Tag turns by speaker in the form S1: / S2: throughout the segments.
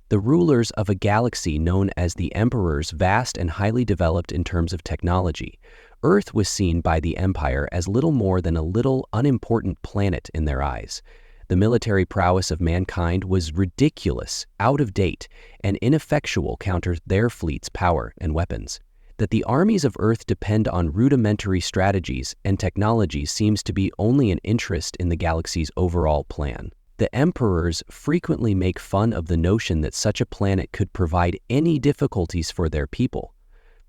S1: the rulers of a galaxy known as the Emperors, vast and highly developed in terms of technology. Earth was seen by the Empire as little more than a little unimportant planet in their eyes. The military prowess of mankind was ridiculous, out of date, and ineffectual counter their fleet's power and weapons. That the armies of Earth depend on rudimentary strategies and technologies seems to be only an interest in the galaxy's overall plan. The Emperors frequently make fun of the notion that such a planet could provide any difficulties for their people.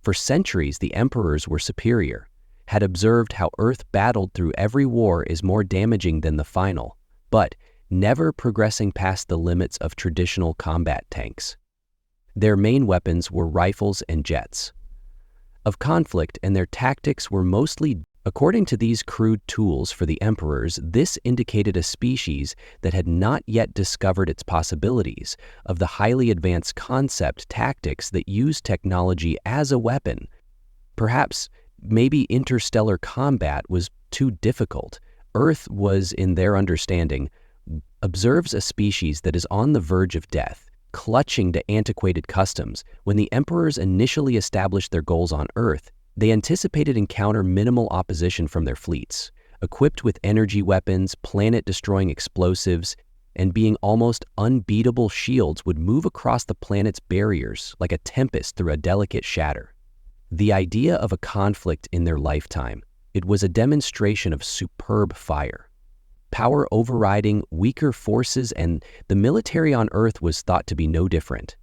S1: For centuries, the Emperors were superior, had observed how Earth battled through every war is more damaging than the final, but never progressing past the limits of traditional combat tanks. Their main weapons were rifles and jets of conflict, and their tactics were mostly. According to these crude tools for the Emperors, this indicated a species that had not yet discovered its possibilities of the highly advanced concept tactics that use technology as a weapon. Perhaps, maybe interstellar combat was too difficult. Earth was, in their understanding, observes a species that is on the verge of death, clutching to antiquated customs. When the Emperors initially established their goals on Earth, they anticipated encounter minimal opposition from their fleets, equipped with energy weapons, planet-destroying explosives, and being almost unbeatable shields would move across the planet's barriers like a tempest through a delicate shatter. The idea of a conflict in their lifetime, it was a demonstration of superb fire, power overriding weaker forces, and the military on Earth was thought to be no different.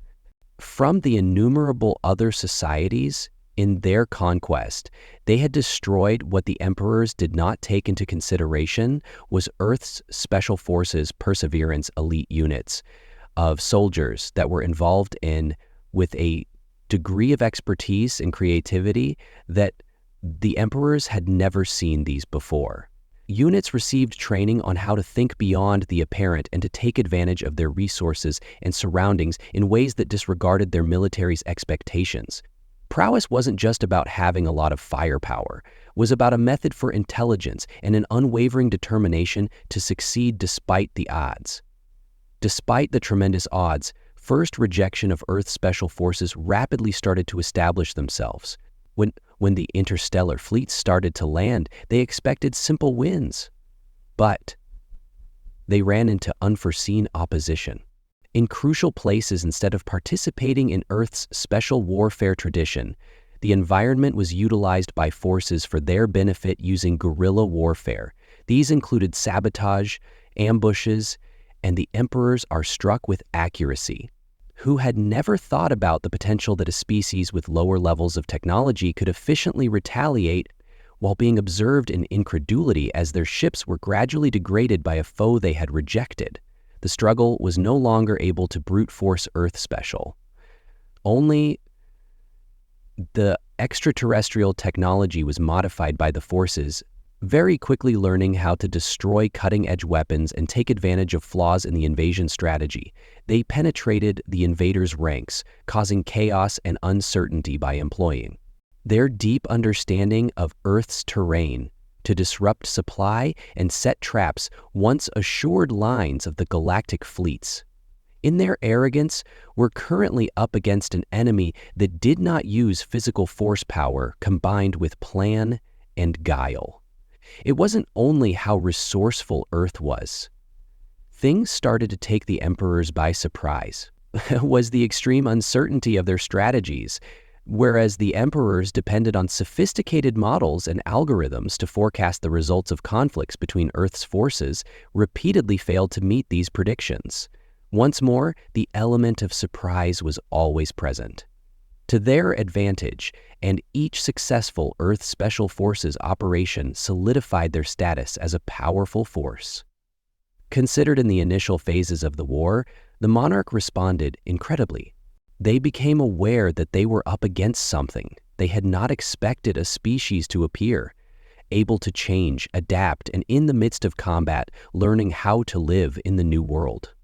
S1: From the innumerable other societies in their conquest, they had destroyed. What the Emperors did not take into consideration was Earth's special forces perseverance elite units of soldiers that were involved in with a degree of expertise and creativity that the Emperors had never seen these before. Units received training on how to think beyond the apparent and to take advantage of their resources and surroundings in ways that disregarded their military's expectations. Prowess wasn't just about having a lot of firepower, it was about a method for intelligence and an unwavering determination to succeed despite the odds. Despite the tremendous odds, first rejection of Earth's special forces rapidly started to establish themselves. When the interstellar fleets started to land, they expected simple wins. But they ran into unforeseen opposition. In crucial places, instead of participating in Earth's special warfare tradition, the environment was utilized by forces for their benefit using guerrilla warfare. These included sabotage, ambushes, and the Emperors are struck with accuracy. Who had never thought about the potential that a species with lower levels of technology could efficiently retaliate while being observed in incredulity as their ships were gradually degraded by a foe they had rejected? The struggle was no longer able to brute force Earth special. Only the extraterrestrial technology was modified by the forces, very quickly learning how to destroy cutting-edge weapons and take advantage of flaws in the invasion strategy. They penetrated the invaders' ranks, causing chaos and uncertainty by employing their deep understanding of Earth's terrain to disrupt supply and set traps once assured lines of the galactic fleets. In their arrogance, we're currently up against an enemy that did not use physical force power combined with plan and guile. It wasn't only how resourceful Earth was. Things started to take the Emperors by surprise. Was the extreme uncertainty of their strategies. Whereas the Emperors depended on sophisticated models and algorithms to forecast the results of conflicts between Earth's forces, repeatedly failed to meet these predictions. Once more, the element of surprise was always present. To their advantage, and each successful Earth Special Forces operation solidified their status as a powerful force. Considered in the initial phases of the war, the monarch responded incredibly. They became aware that they were up against something. They had not expected a species to appear, able to change, adapt, and in the midst of combat, learning how to live in the new world.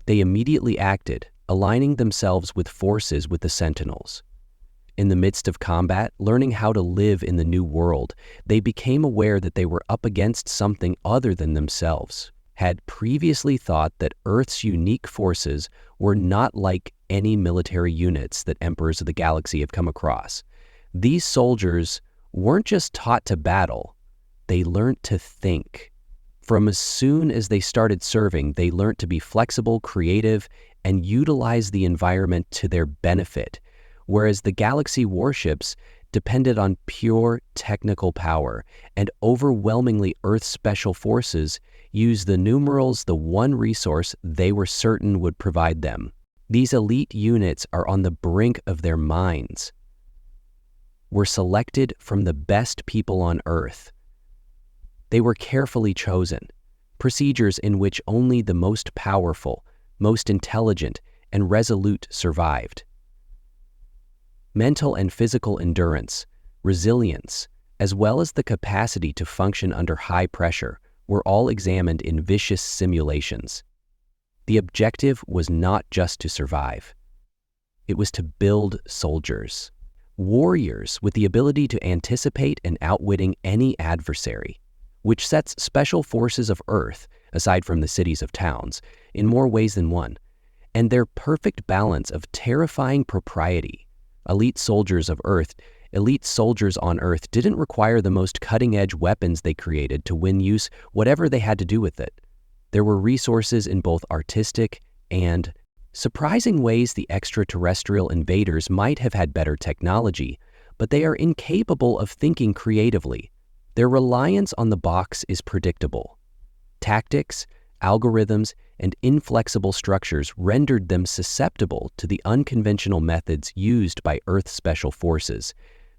S1: They immediately acted, aligning themselves with forces with the Sentinels. In the midst of combat, learning how to live in the new world, they became aware that they were up against something other than themselves. had previously thought that Earth's unique forces were not like any military units that emperors of the galaxy have come across. These soldiers weren't just taught to battle, they learned to think. From as soon as they started serving, they learned to be flexible, creative, and utilize the environment to their benefit, whereas the galaxy warships depended on pure technical power, and overwhelmingly Earth's special forces used the numerals, the one resource they were certain would provide them. These elite units are on the brink of their minds. Were selected from the best people on Earth. They were carefully chosen, procedures in which only the most powerful, most intelligent, and resolute survived. Mental and physical endurance, resilience, as well as the capacity to function under high pressure were all examined in vicious simulations. The objective was not just to survive. It was to build soldiers, warriors with the ability to anticipate and outwitting any adversary, which sets special forces of Earth, aside from the cities of towns, in more ways than one, and their perfect balance of terrifying propriety. Elite soldiers on Earth didn't require the most cutting-edge weapons they created to win use whatever they had to do with it. There were resources in both artistic and surprising ways. The extraterrestrial invaders might have had better technology, but they are incapable of thinking creatively. Their reliance on the box is predictable. Tactics, algorithms, and inflexible structures rendered them susceptible to the unconventional methods used by Earth's special forces.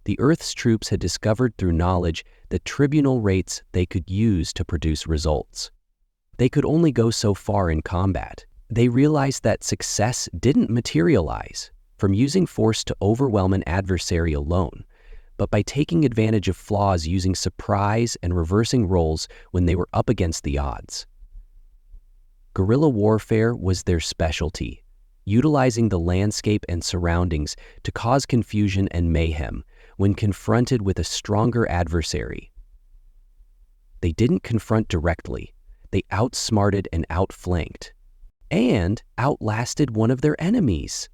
S1: The Earth's troops had discovered through knowledge the tribunal rates they could use to produce results. They could only go so far in combat. They realized that success didn't materialize from using force to overwhelm an adversary alone, but by taking advantage of flaws, using surprise and reversing roles when they were up against the odds. Guerrilla warfare was their specialty, utilizing the landscape and surroundings to cause confusion and mayhem when confronted with a stronger adversary. They didn't confront directly. They outsmarted and outflanked, and outlasted one of their enemies.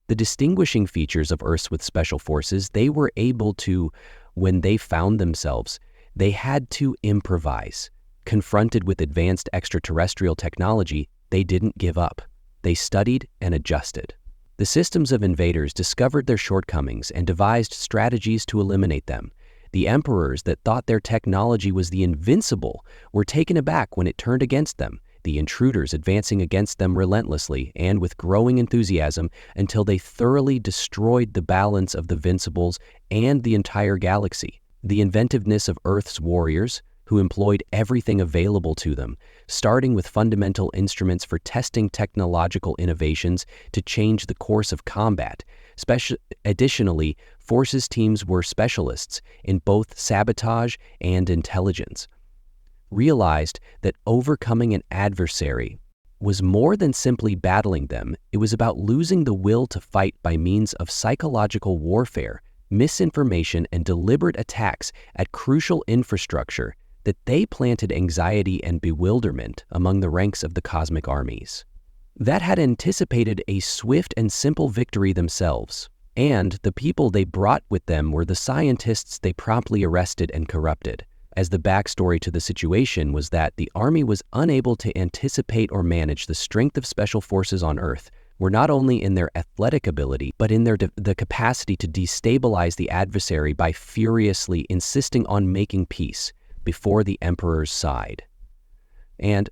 S1: The distinguishing features of Earths with special forces, they were able to, when they found themselves, they had to improvise. Confronted with advanced extraterrestrial technology, they didn't give up. They studied and adjusted. The systems of invaders discovered their shortcomings and devised strategies to eliminate them. The emperors that thought their technology was the invincible were taken aback when it turned against them, the intruders advancing against them relentlessly and with growing enthusiasm until they thoroughly destroyed the balance of the Vincibles and the entire galaxy. The inventiveness of Earth's warriors, who employed everything available to them, starting with fundamental instruments for testing technological innovations to change the course of combat. Additionally, forces teams were specialists in both sabotage and intelligence. Realized that overcoming an adversary was more than simply battling them. It was about losing the will to fight by means of psychological warfare, misinformation, and deliberate attacks at crucial infrastructure that they planted anxiety and bewilderment among the ranks of the cosmic armies that had anticipated a swift and simple victory themselves, and the people they brought with them were the scientists they promptly arrested and corrupted, as the backstory to the situation was that the army was unable to anticipate or manage the strength of special forces on Earth, were not only in their athletic ability, but in the capacity to destabilize the adversary by furiously insisting on making peace before the emperor's side, and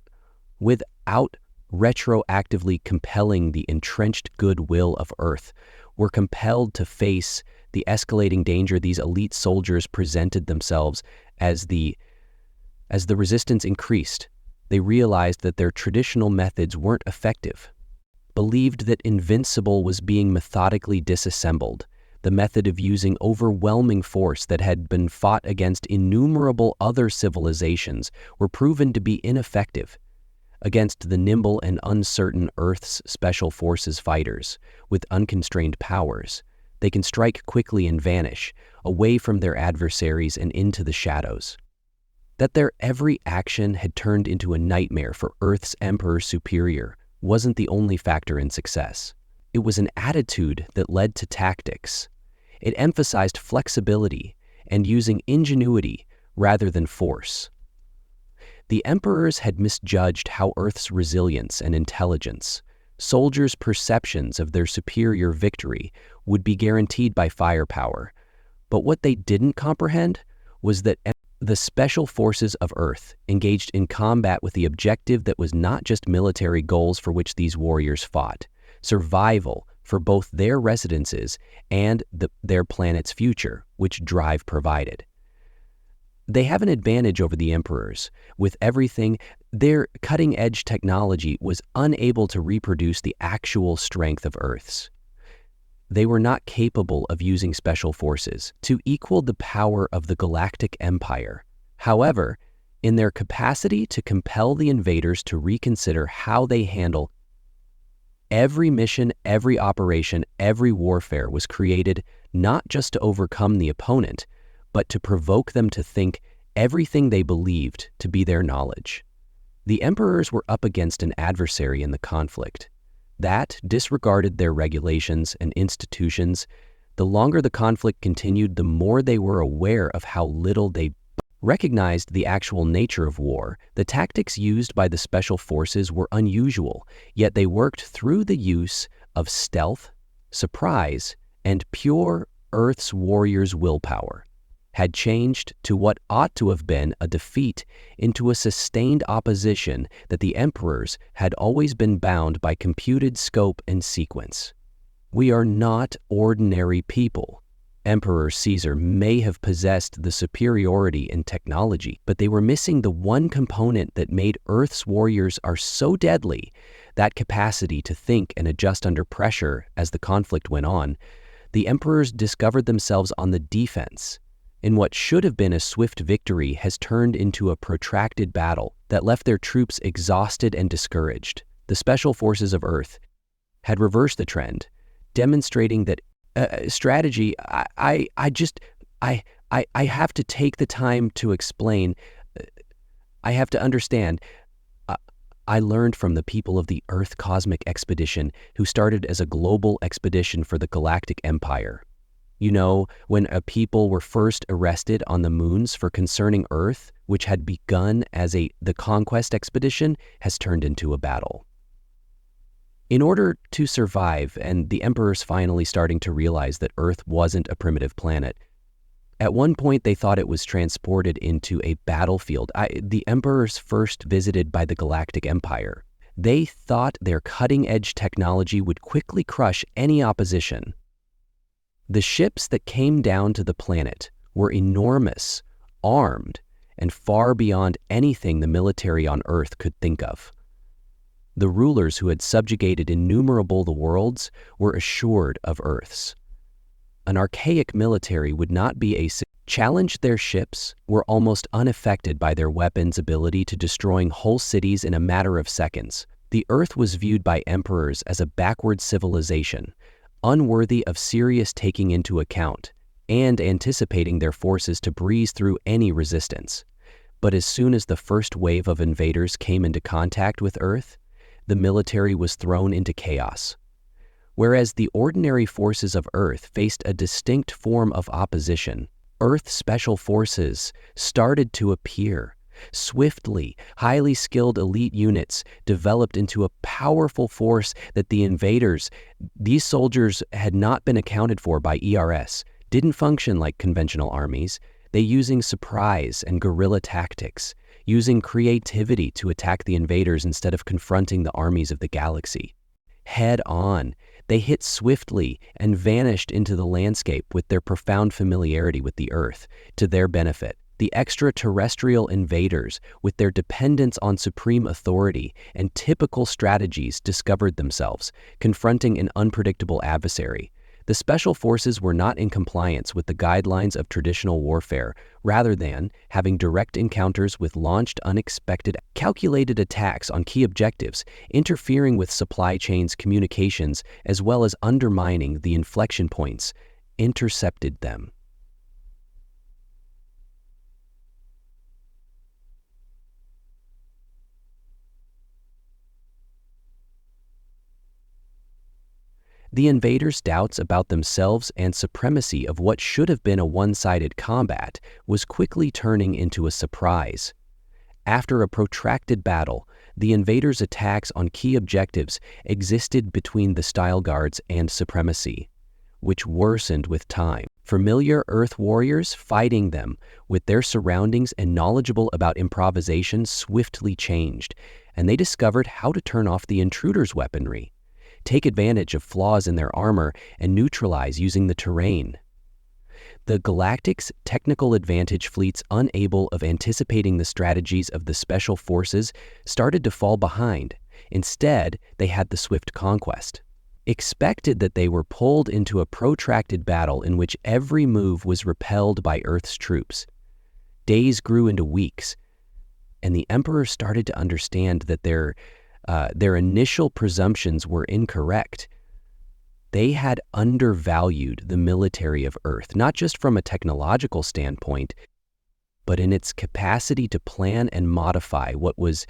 S1: without retroactively compelling the entrenched goodwill of Earth, were compelled to face the escalating danger. These elite soldiers presented themselves as the resistance increased. They realized that their traditional methods weren't effective, believed that invincible was being methodically disassembled. The method of using overwhelming force that had been fought against innumerable other civilizations were proven to be ineffective against the nimble and uncertain Earth's special forces fighters with unconstrained powers. They can strike quickly and vanish, away from their adversaries and into the shadows. That their every action had turned into a nightmare for Earth's Emperor Superior wasn't the only factor in success. It was an attitude that led to tactics. It emphasized flexibility and using ingenuity rather than force. The emperors had misjudged how Earth's resilience and intelligence, soldiers' perceptions of their superior victory, would be guaranteed by firepower. But what they didn't comprehend was that the special forces of Earth engaged in combat with the objective that was not just military goals for which these warriors fought, survival for both their residences and their planet's future, which Drive provided. They have an advantage over the emperors. With everything, their cutting-edge technology was unable to reproduce the actual strength of Earth's. They were not capable of using special forces to equal the power of the Galactic Empire. However, in their capacity to compel the invaders to reconsider how they handle every mission, every operation, every warfare was created not just to overcome the opponent, but to provoke them to think everything they believed to be their knowledge. The emperors were up against an adversary in the conflict that disregarded their regulations and institutions. The longer the conflict continued, the more they were aware of how little they recognized the actual nature of war. The tactics used by the special forces were unusual, yet they worked through the use of stealth, surprise, and pure Earth's warriors' willpower. Had changed to what ought to have been a defeat into a sustained opposition that the emperors had always been bound by computed scope and sequence. We are not ordinary people. Emperor Caesar may have possessed the superiority in technology, but they were missing the one component that made Earth's warriors are so deadly, that capacity to think and adjust under pressure. As the conflict went on, the emperors discovered themselves on the defense. In what should have been a swift victory has turned into a protracted battle that left their troops exhausted and discouraged. The special forces of Earth had reversed the trend, demonstrating that strategy. I have to take the time to explain. I have to understand. I learned from the people of the Earth Cosmic Expedition, who started as a global expedition for the Galactic Empire. You know, when a people were first arrested on the moons for concerning Earth, which had begun as the conquest expedition, has turned into a battle. In order to survive, and the emperors finally starting to realize that Earth wasn't a primitive planet, at one point they thought it was transported into a battlefield. The emperors first visited by the Galactic Empire. They thought their cutting-edge technology would quickly crush any opposition. The ships that came down to the planet were enormous, armed, and far beyond anything the military on Earth could think of. The rulers who had subjugated innumerable the worlds were assured of Earth's. An archaic military would not be a challenge. Their ships were almost unaffected by their weapons' ability to destroying whole cities in a matter of seconds. The Earth was viewed by emperors as a backward civilization, unworthy of serious taking into account and anticipating their forces to breeze through any resistance. But as soon as the first wave of invaders came into contact with Earth, the military was thrown into chaos. Whereas the ordinary forces of Earth faced a distinct form of opposition, Earth special forces started to appear. Swiftly, highly skilled elite units developed into a powerful force that the invaders, these soldiers had not been accounted for by ERS, didn't function like conventional armies. They using surprise and guerrilla tactics, using creativity to attack the invaders instead of confronting the armies of the galaxy. Head on, they hit swiftly and vanished into the landscape with their profound familiarity with the Earth to their benefit. The extraterrestrial invaders, with their dependence on supreme authority and typical strategies, discovered themselves, confronting an unpredictable adversary. The special forces were not in compliance with the guidelines of traditional warfare, rather than having direct encounters with launched unexpected, calculated attacks on key objectives, interfering with supply chains, communications, as well as undermining the inflection points, intercepted them. The invaders' doubts about themselves and supremacy of what should have been a one-sided combat was quickly turning into a surprise. After a protracted battle, the invaders' attacks on key objectives existed between the Style Guards and supremacy, which worsened with time. Familiar Earth warriors fighting them with their surroundings and knowledgeable about improvisation swiftly changed, and they discovered how to turn off the intruders' weaponry, take advantage of flaws in their armor, and neutralize using the terrain. The Galactic's technical advantage fleets, unable of anticipating the strategies of the Special Forces, started to fall behind. Instead, they had the swift conquest. Expected that they were pulled into a protracted battle in which every move was repelled by Earth's troops. Days grew into weeks, and the Emperor started to understand that their initial presumptions were incorrect. They had undervalued the military of Earth, not just from a technological standpoint, but in its capacity to plan and modify what was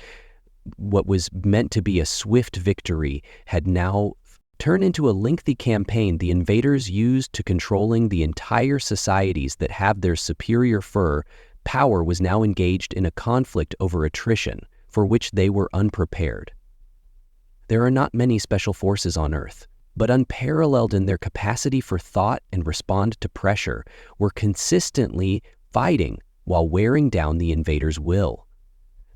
S1: meant to be a swift victory had now turned into a lengthy campaign the invaders used to controlling the entire societies that have their superior power was now engaged in a conflict over attrition for which they were unprepared. There are not many special forces on Earth, but unparalleled in their capacity for thought and respond to pressure, were consistently fighting while wearing down the invaders' will.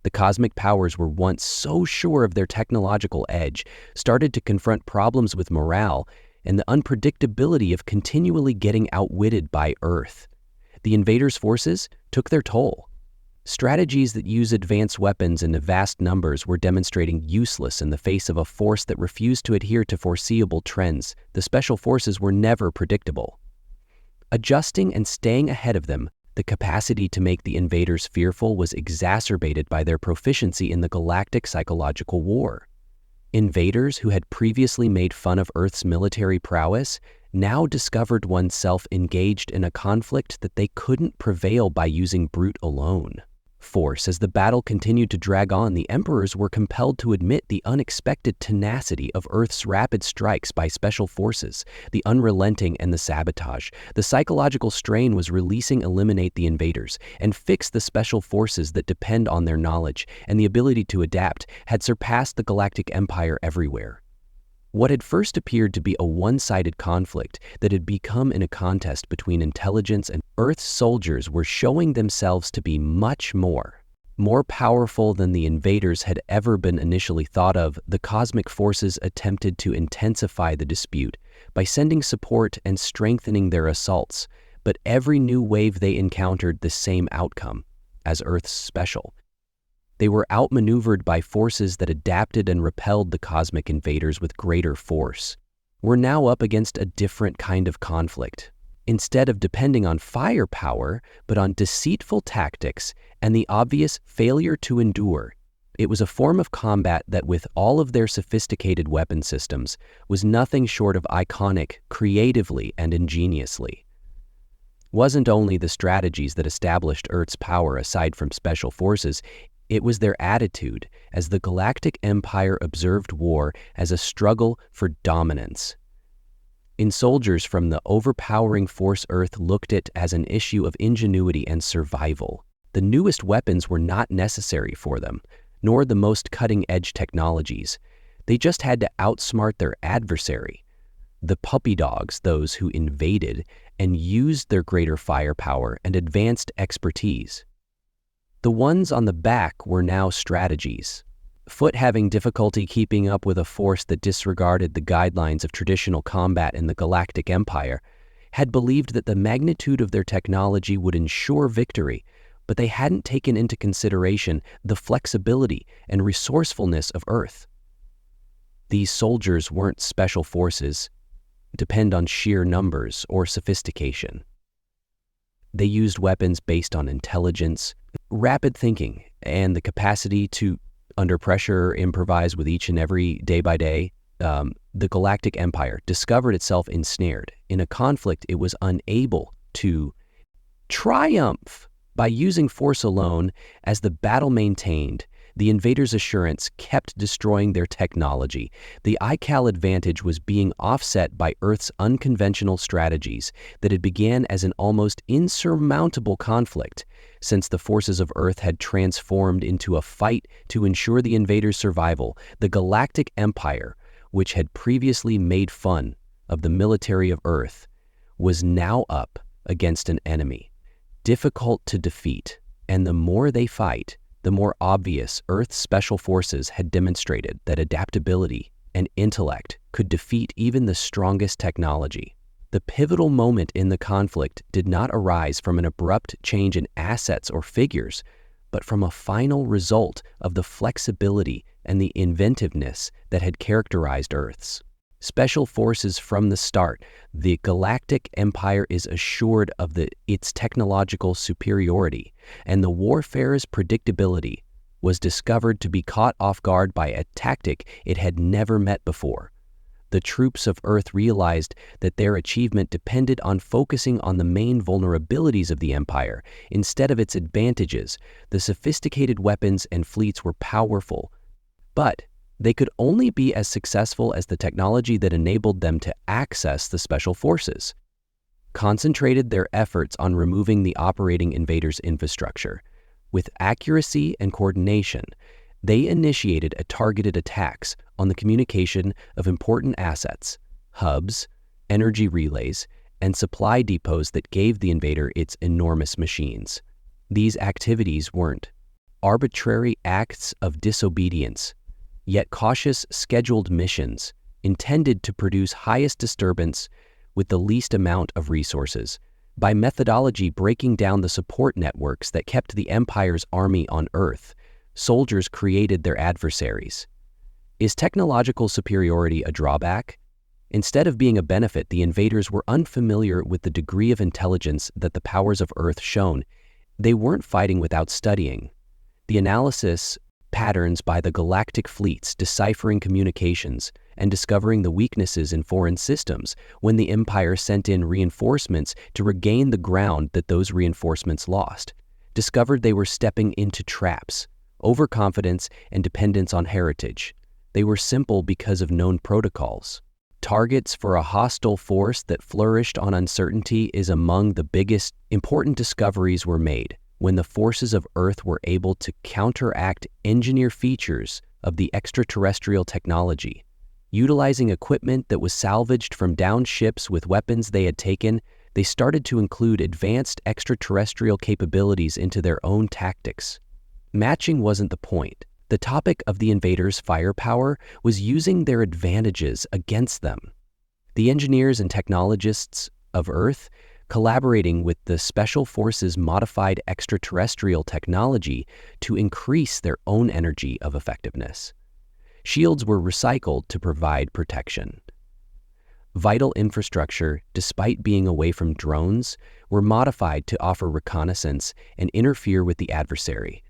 S1: The cosmic powers were once so sure of their technological edge, started to confront problems with morale and the unpredictability of continually getting outwitted by Earth. The invaders' forces took their toll. Strategies that use advanced weapons in vast numbers were demonstrating useless in the face of a force that refused to adhere to foreseeable trends. The special forces were never predictable. Adjusting and staying ahead of them, the capacity to make the invaders fearful was exacerbated by their proficiency in the galactic psychological war. Invaders who had previously made fun of Earth's military prowess now discovered oneself engaged in a conflict that they couldn't prevail by using brute alone. As the battle continued to drag on, the emperors were compelled to admit the unexpected tenacity of Earth's rapid strikes by special forces, the unrelenting and the sabotage. The psychological strain was eliminate the invaders and fix the special forces that depend on their knowledge and the ability to adapt had surpassed the Galactic Empire everywhere. What had first appeared to be a one-sided conflict that had become in a contest between intelligence and Earth's soldiers were showing themselves to be much more powerful than the invaders had ever been initially thought of. The cosmic forces attempted to intensify the dispute by sending support and strengthening their assaults, but every new wave they encountered the same outcome as Earth's special. They were outmaneuvered by forces that adapted and repelled the cosmic invaders with greater force. We're now up against a different kind of conflict. Instead of depending on firepower, but on deceitful tactics and the obvious failure to endure, it was a form of combat that, with all of their sophisticated weapon systems, was nothing short of iconic, creatively and ingeniously. Wasn't only the strategies that established Earth's power aside from special forces, it was their attitude as the Galactic Empire observed war as a struggle for dominance. In soldiers from the overpowering force Earth looked at as an issue of ingenuity and survival. The newest weapons were not necessary for them, nor the most cutting-edge technologies. They just had to outsmart their adversary, the puppy dogs, those who invaded and used their greater firepower and advanced expertise. The ones on the back were now strategies. Foot having difficulty keeping up with a force that disregarded the guidelines of traditional combat in the Galactic Empire, had believed that the magnitude of their technology would ensure victory, but they hadn't taken into consideration the flexibility and resourcefulness of Earth. These soldiers weren't special forces, depend on sheer numbers or sophistication. They used weapons based on intelligence, rapid thinking, and the capacity to, under pressure, improvise with each and every day by day. The Galactic Empire discovered itself ensnared in a conflict it was unable to triumph by using force alone. As the battle maintained, the invaders' assurance kept destroying their technology. The ICAL advantage was being offset by Earth's unconventional strategies that had began as an almost insurmountable conflict, since the forces of Earth had transformed into a fight to ensure the invaders' survival. The Galactic Empire, which had previously made fun of the military of Earth, was now up against an enemy difficult to defeat, and the more they fight, the more obvious Earth's special forces had demonstrated that adaptability and intellect could defeat even the strongest technology. The pivotal moment in the conflict did not arise from an abrupt change in assets or figures, but from a final result of the flexibility and the inventiveness that had characterized Earth's special forces from the start. The Galactic Empire is assured of its technological superiority, and the warfare's predictability was discovered to be caught off guard by a tactic it had never met before. The troops of Earth realized that their achievement depended on focusing on the main vulnerabilities of the Empire instead of its advantages. The sophisticated weapons and fleets were powerful, but they could only be as successful as the technology that enabled them to access the special forces. Concentrated their efforts on removing the operating invaders' infrastructure. With accuracy and coordination, they initiated targeted attacks on the communication of important assets, hubs, energy relays, and supply depots that gave the invader its enormous machines. These activities weren't arbitrary acts of disobedience, yet cautious, scheduled missions intended to produce highest disturbance with the least amount of resources. By methodology breaking down the support networks that kept the Empire's army on Earth, soldiers created their adversaries. Is technological superiority a drawback? Instead of being a benefit, the invaders were unfamiliar with the degree of intelligence that the powers of Earth shone. They weren't fighting without studying. The analysis patterns by the galactic fleets, deciphering communications, and discovering the weaknesses in foreign systems when the Empire sent in reinforcements to regain the ground that those reinforcements lost, discovered they were stepping into traps, overconfidence, and dependence on heritage. They were simple because of known protocols. Targets for a hostile force that flourished on uncertainty is among the biggest important discoveries were made when the forces of Earth were able to counteract engineer features of the extraterrestrial technology. Utilizing equipment that was salvaged from downed ships with weapons they had taken, they started to include advanced extraterrestrial capabilities into their own tactics. Matching wasn't the point. The topic of the invaders' firepower was using their advantages against them. The engineers and technologists of Earth, collaborating with the Special Forces' modified extraterrestrial technology to increase their own energy of effectiveness. Shields were recycled to provide protection. Vital infrastructure, despite being away from drones, were modified to offer reconnaissance and interfere with the adversary.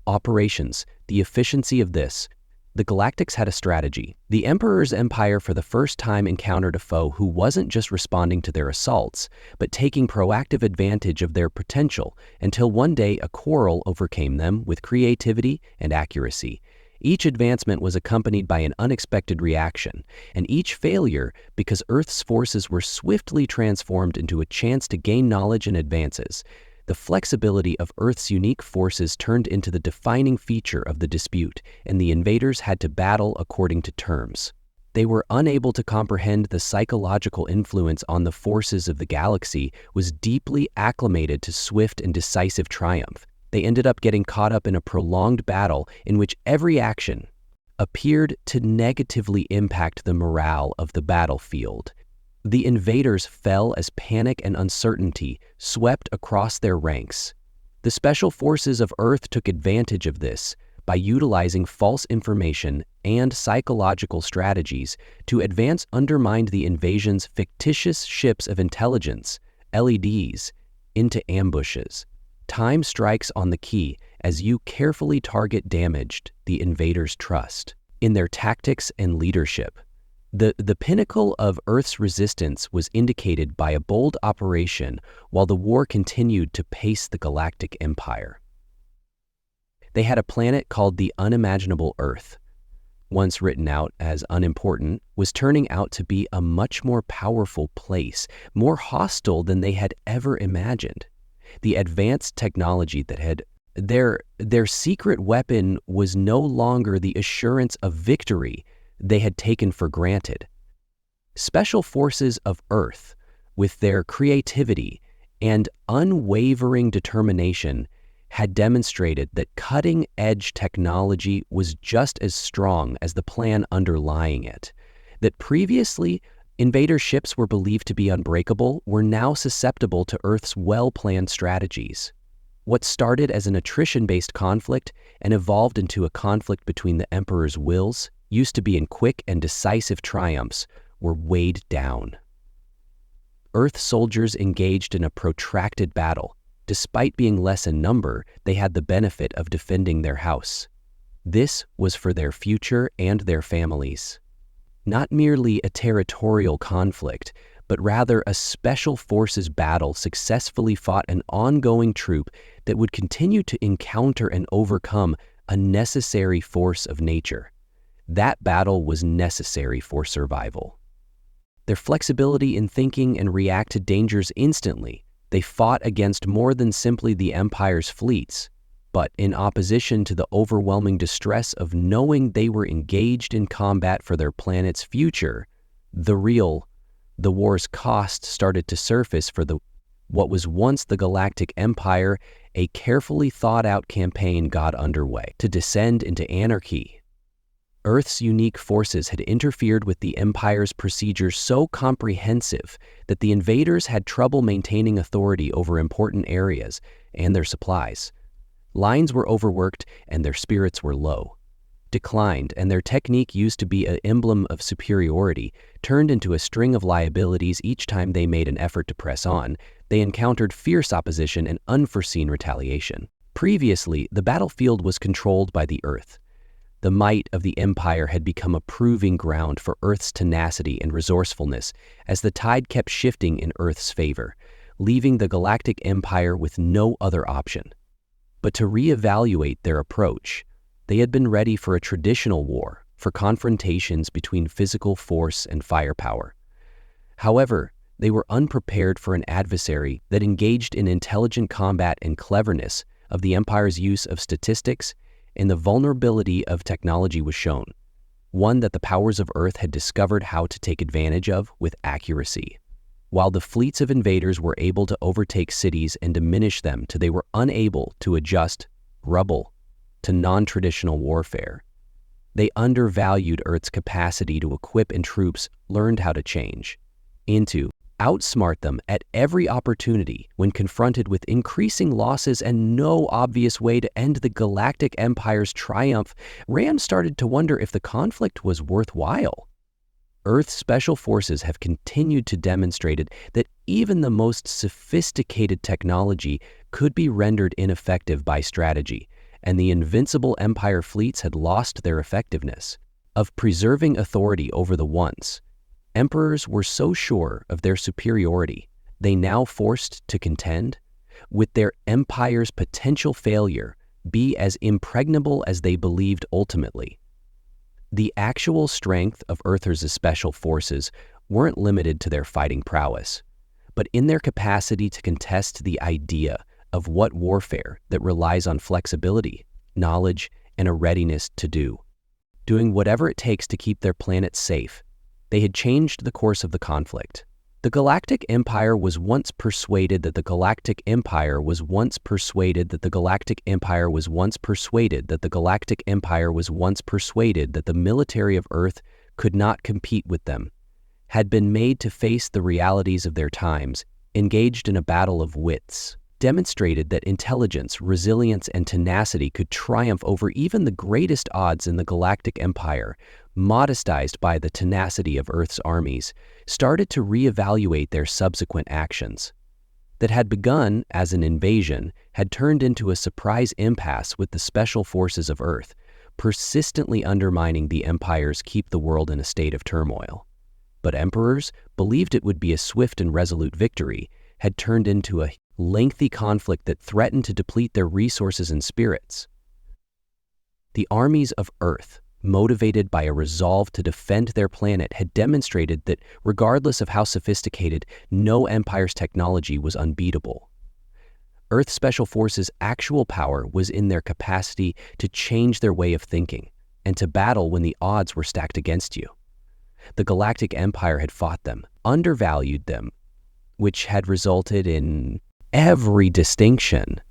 S1: Operations, the efficiency of this. The Galactics had a strategy. The Emperor's empire for the first time encountered a foe who wasn't just responding to their assaults, but taking proactive advantage of their potential until one day a quarrel overcame them with creativity and accuracy. Each advancement was accompanied by an unexpected reaction, and each failure because Earth's forces were swiftly transformed into a chance to gain knowledge and advances. The flexibility of Earth's unique forces turned into the defining feature of the dispute, and the invaders had to battle according to terms. They were unable to comprehend the psychological influence on the forces of the galaxy was deeply acclimated to swift and decisive triumph. They ended up getting caught up in a prolonged battle in which every action appeared to negatively impact the morale of the battlefield. The invaders fell as panic and uncertainty swept across their ranks. The special forces of Earth took advantage of this by utilizing false information and psychological strategies to undermine the invasion's fictitious ships of intelligence, LEDs, into ambushes. Time strikes on the key as you carefully target damaged the invaders' trust in their tactics and leadership. The pinnacle of Earth's resistance was indicated by a bold operation while the war continued to pace the Galactic Empire. They had a planet called the unimaginable Earth. Once written out as unimportant, was turning out to be a much more powerful place, more hostile than they had ever imagined. The advanced technology that had their secret weapon was no longer the assurance of victory they had taken for granted. Special Forces of Earth, with their creativity and unwavering determination, had demonstrated that cutting-edge technology was just as strong as the plan underlying it, that previously invader ships were believed to be unbreakable were now susceptible to Earth's well-planned strategies. What started as an attrition-based conflict and evolved into a conflict between the Emperor's wills, used to be in quick and decisive triumphs, were weighed down. Earth soldiers engaged in a protracted battle. Despite being less in number, they had the benefit of defending their house. This was for their future and their families. Not merely a territorial conflict, but rather a special forces battle successfully fought an ongoing troop that would continue to encounter and overcome a necessary force of nature. That battle was necessary for survival. Their flexibility in thinking and react to dangers instantly, they fought against more than simply the Empire's fleets, but in opposition to the overwhelming distress of knowing they were engaged in combat for their planet's future, the war's cost started to surface for what was once the Galactic Empire. A carefully thought-out campaign got underway to descend into anarchy. Earth's unique forces had interfered with the Empire's procedures so comprehensive that the invaders had trouble maintaining authority over important areas and their supplies. Lines were overworked and their spirits were low, declined, and their technique, used to be an emblem of superiority, turned into a string of liabilities each time they made an effort to press on. They encountered fierce opposition and unforeseen retaliation. Previously, the battlefield was controlled by the Earth. The might of the Empire had become a proving ground for Earth's tenacity and resourcefulness as the tide kept shifting in Earth's favor, leaving the Galactic Empire with no other option but to reevaluate their approach. They had been ready for a traditional war, for confrontations between physical force and firepower. However, they were unprepared for an adversary that engaged in intelligent combat and cleverness of the Empire's use of statistics, and the vulnerability of technology was shown, one that the powers of Earth had discovered how to take advantage of with accuracy. While the fleets of invaders were able to overtake cities and diminish them till they were unable to adjust rubble to non-traditional warfare, they undervalued Earth's capacity to equip, and troops learned how to change into outsmart them at every opportunity. When confronted with increasing losses and no obvious way to end the Galactic Empire's triumph, Ram started to wonder if the conflict was worthwhile. Earth's special forces have continued to demonstrate that even the most sophisticated technology could be rendered ineffective by strategy, and the invincible Empire fleets had lost their effectiveness of preserving authority over the once Emperors were so sure of their superiority, they now forced to contend with their empire's potential failure be as impregnable as they believed ultimately. The actual strength of Earth's special forces weren't limited to their fighting prowess, but in their capacity to contest the idea of what warfare that relies on flexibility, knowledge, and a readiness to doing whatever it takes to keep their planet safe. They had changed the course of the conflict. The Galactic Empire was once persuaded that the Galactic Empire was once persuaded that the Galactic Empire was once persuaded that the Galactic Empire was once persuaded that the military of Earth could not compete with them, had been made to face the realities of their times, engaged in a battle of wits, demonstrated that intelligence, resilience, and tenacity could triumph over even the greatest odds in the Galactic Empire, modestized by the tenacity of Earth's armies, started to reevaluate their subsequent actions. That had begun as an invasion had turned into a surprise impasse with the special forces of Earth, persistently undermining the Empire's keep the world in a state of turmoil. But emperors believed it would be a swift and resolute victory, had turned into a lengthy conflict that threatened to deplete their resources and spirits. The armies of Earth, motivated by a resolve to defend their planet, had demonstrated that, regardless of how sophisticated, no empire's technology was unbeatable. Earth Special Forces' actual power was in their capacity to change their way of thinking and to battle when the odds were stacked against you. The Galactic Empire had fought them, undervalued them, which had resulted in every distinction